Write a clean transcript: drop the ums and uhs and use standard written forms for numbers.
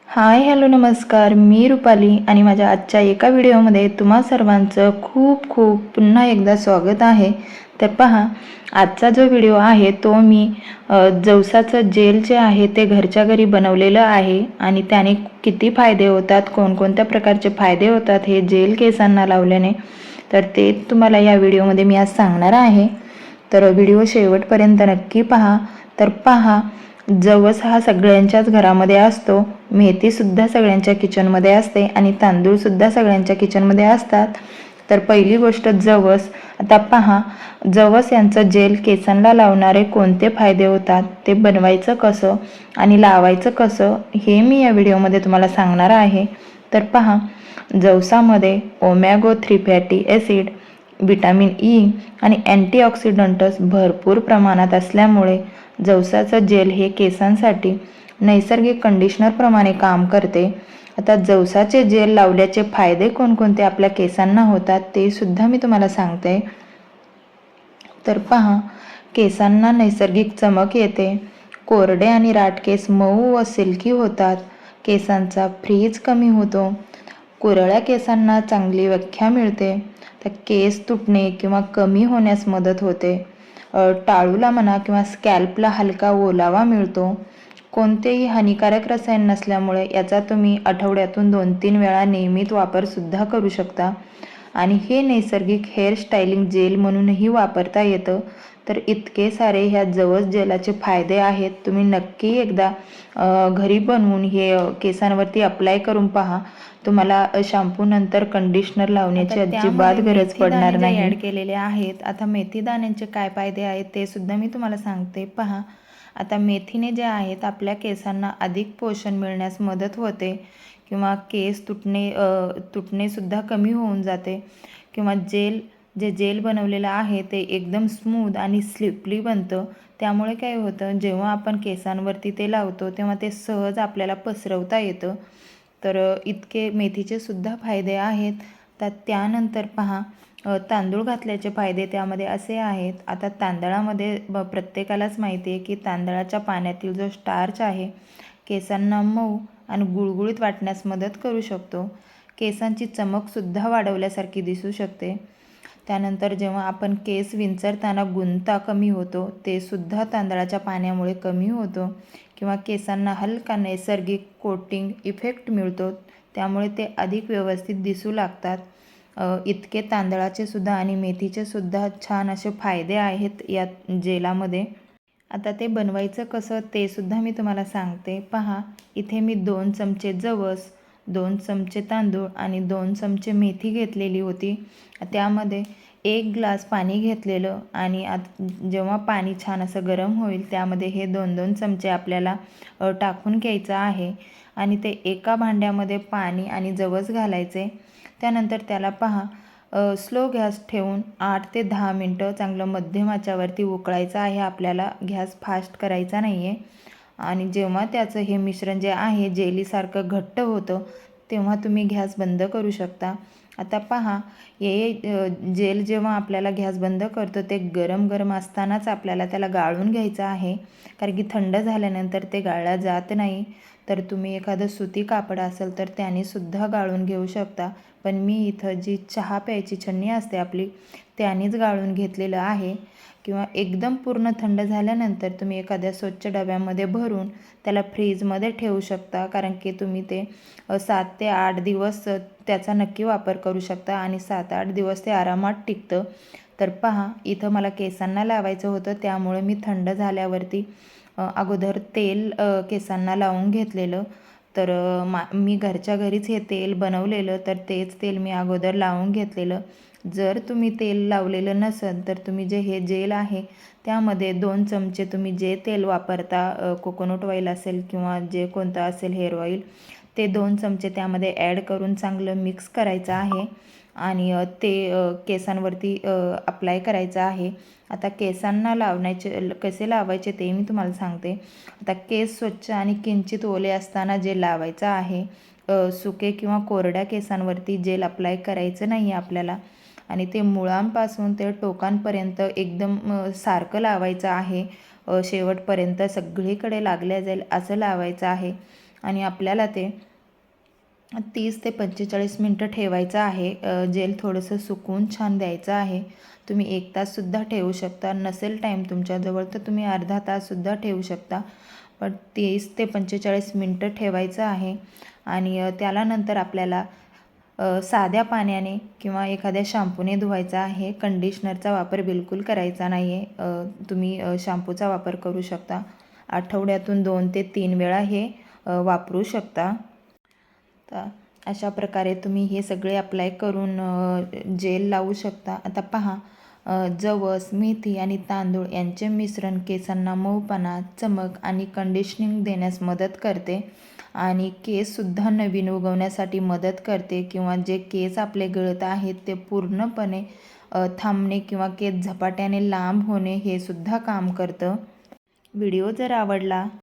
Hi hello नमस्कार, मी रुपाली आणि माझ्या आजच्या एका व्हिडिओमध्ये तुम्हा सर्वांचं खूप खूप पुन्हा एकदा स्वागत आहे. तर पहा, आजचा जो व्हिडिओ आहे तो मी जवसाचं जेल जे आहे ते घरच्या घरी बनवलेलं आहे आणि त्याने किती फायदे होतात, कोणकोणत्या प्रकारचे फायदे होतात हे जेल केसांना लावल्याने, तर ते तुम्हाला या व्हिडिओमध्ये मी आज सांगणार आहे. तर व्हिडिओ शेवटपर्यंत नक्की पहा. तर पहा, जवस हा सगळ्यांच्याच घरामध्ये असतो, मेथीसुद्धा सगळ्यांच्या किचनमध्ये असते आणि तांदूळसुद्धा सगळ्यांच्या किचनमध्ये असतात. तर पहिली गोष्ट जवस. आता पहा, जवस यांचं जेल केसांना लावणारे कोणते फायदे होतात, ते बनवायचं कसं आणि लावायचं कसं हे मी या व्हिडिओमध्ये तुम्हाला सांगणार आहे. तर पहा, जवसामध्ये ओमॅगो 3 फॅटी ॲसिड, विटॅमिन ई आणि अँटीऑक्सिडंट्स भरपूर प्रमाणात असल्यामुळे जवसाचं जेल हे केसांसाठी नैसर्गिक कंडिशनरप्रमाणे काम करते. आता जवसाचे जेल लावल्याचे फायदे कोणकोणते आपल्या केसांना होतात ते सुद्धा मी तुम्हाला सांगते. तर पहा, केसांना नैसर्गिक चमक येते, कोरडे आणि राठ केस मऊ व सिल्की होतात, केसांचा फ्रीज कमी होतो, कुरळ्या केसांना चांगली व्याख्या मिळते, तर केस तुटणे किंवा कमी होण्यास मदत होते, टाळूला म्हणा किंवा स्कॅल्पला हलका ओलावा मिळतो, कोणतेही हानिकारक रसायन नसल्यामुळे याचा तुम्ही आठवड्यातून 2-3 वेळा नियमित वापरसुद्धा करू शकता आणि हे नैसर्गिक हेअर स्टायलिंग जेल म्हणूनही वापरता येतं. तर इतके सारे ह्या जवस जेलाचे फायदे आहेत, तुम्ही नक्की एकदा घरी बनवून हे केसांवरती अप्लाय करून पहा. तुम्हाला शॅम्पू नंतर कंडिशनर लावण्याची अजिबात गरज पडणार नाही. ॲड केलेले आहेत. आता मेथी दाण्यांचे काय फायदे आहेत ते सुद्धा मी तुम्हाला सांगते. पहा, आता मेथीने जे आहेत आपल्या केसांना अधिक पोषण मिळण्यास मदत होते किंवा केस तुटणेसुद्धा कमी होऊन जाते किंवा जेल बनवलेलं आहे ते एकदम स्मूथ आणि स्लिपली बनतं. त्यामुळे काय होतं, जेव्हा आपण केसांवरती ते लावतो तेव्हा ते सहज आपल्याला पसरवता येतं. तर इतके मेथीचे सुद्धा फायदे आहेत. तर त्यानंतर पहा, तांदूळ घातल्याचे फायदे त्यामध्ये असे आहेत. आता तांदळामध्ये प्रत्येकालाच माहिती आहे की तांदळाच्या पाण्यातील जो स्टार्च आहे केसांना मऊ आणि गुळगुळीत वाटण्यास मदत करू शकतो, केसांची चमकसुद्धा वाढवल्यासारखी दिसू शकते. त्यानंतर जेव्हा आपण केस विंचरताना गुंता कमी होतो ते सुद्धा तांदळाच्या पाण्यामुळे कमी होतो किंवा केसांना हलका नैसर्गिक कोटिंग इफेक्ट मिळतो, त्यामुळे ते अधिक व्यवस्थित दिसू लागतात. इतके तांदळाचे सुद्धा आणि मेथीचे सुद्धा छान असे फायदे आहेत या जेलामध्ये. आता ते बनवायचं कसं ते सुद्धा मी तुम्हाला सांगते. पहा, इथे मी 2 चमचे जवस, 2 चमचे तांदूळ आणि 2 चमचे मेथी घेतलेली होती. त्यामध्ये 1 ग्लास पाणी घेतलेलं आणि जेव्हा पाणी छान असं गरम होईल त्यामध्ये हे 2-2 चमचे आपल्याला टाकून घ्यायचं आहे आणि ते एका भांड्यामध्ये पाणी आणि जवस घालायचे. त्यानंतर त्याला पहा, स्लो गॅस ठेवून 8 ते 10 मिनटं चांगलं मध्यम आचेवरती उकळायचं आहे आपल्याला, गॅस फास्ट करायचा नाही आहे. आणि जेव्हा त्याचं हे मिश्रण जे आहे जेलीसारखं घट्ट होतं तेव्हा तुम्ही गॅस बंद करू शकता. आता पहा, हे जेल जेव्हा आपल्याला गॅस बंद करतो ते गरम गरम असतानाच आपल्याला त्याला गाळून घ्यायचं आहे, कारण की थंड झाल्यानंतर ते गाळलं जात नाही. तर तुम्ही एखादं सुती कापड असेल तर त्यानेसुद्धा गाळून घेऊ शकता, पण मी इथं जी चहा प्यायची छन्नी असते आपली त्यानेच गाळून घेतलेलं आहे. किंवा एकदम पूर्ण थंड झाल्यानंतर तुम्ही एखाद्या स्वच्छ डब्यामध्ये भरून त्याला फ्रीजमध्ये ठेवू शकता, कारण की तुम्ही ते 7 ते 8 दिवस त्याचा नक्की वापर करू शकता आणि 7-8 दिवस ते आरामात टिकतं. तर पहा, इथं मला केसांना लावायचं होतं त्यामुळे मी थंड झाल्यावरती अगोदर तेल केसांना लावून घेतलेलं. तर मी घरच्या घरीच हे तेल बनवलेलं, तर तेच तेल मी अगोदर लावून घेतलेलं. जर तुम्ही तेल लावलेलं नसेल तर तुम्ही जे हे जेल आहे त्यामध्ये 2 चमचे तुम्ही जे तेल वापरता, कोकोनट ऑइल असेल किंवा जे कोणतं असेल हेअर ऑइल, ते 2 चमचे त्यामध्ये ॲड करून चांगलं मिक्स करायचं आहे आणि ते केसांवरती अप्लाय करायचं आहे. आता केसांना कसे लावायचे ते मी तुम्हाला सांगते. आता केस स्वच्छ आणि किंचित ओले असताना जे लावायचं आहे, सुके किंवा कोरड्या केसांवरती जेल अप्लाय करायचं नाही आहे आपल्याला आणि ते मुळांपासून ते टोकांपर्यंत एकदम सारखं लावायचं आहे. शेवटपर्यंत सगळीकडे लागल्या जाईल असं लावायचं आहे. आणि आपल्याला ते 30 ते 45 मिनटं ठेवायचं आहे. जेल थोडंसं सुकवून छान द्यायचं आहे. तुम्ही 1 ताससुद्धा ठेवू शकता. नसेल टाईम तुमच्याजवळ तर तुम्ही अर्धा ताससुद्धा ठेवू शकता. पण 30 ते 45 मिनटं ठेवायचं आहे. आणि त्याला नंतर आपल्याला साध्या पाण्याने किंवा एखाद्या शॅम्पूने धुवायचा आहे. कंडिशनरचा वापर बिलकुल करायचा नाही आहे. तुम्ही शॅम्पूचा वापर करू शकता. आठवड्यातून 2 ते 3 वेळा हे वापरू शकता. तर अशा प्रकारे तुम्ही हे सगळे अप्लाय करून जेल लावू शकता. आता पहा, जवस, मेथी आणि तांदूळ यांचे मिश्रण केसांना मऊपणा, चमक आणि कंडिशनिंग देण्यास मदत करते आणि केससुद्धा नवीन उगवण्यासाठी मदत करते किंवा जे केस आपले गळत आहेत ते पूर्णपणे थांबणे किंवा केस झपाट्याने लांब होणे हे सुद्धा काम करतं. व्हिडिओ जर आवडला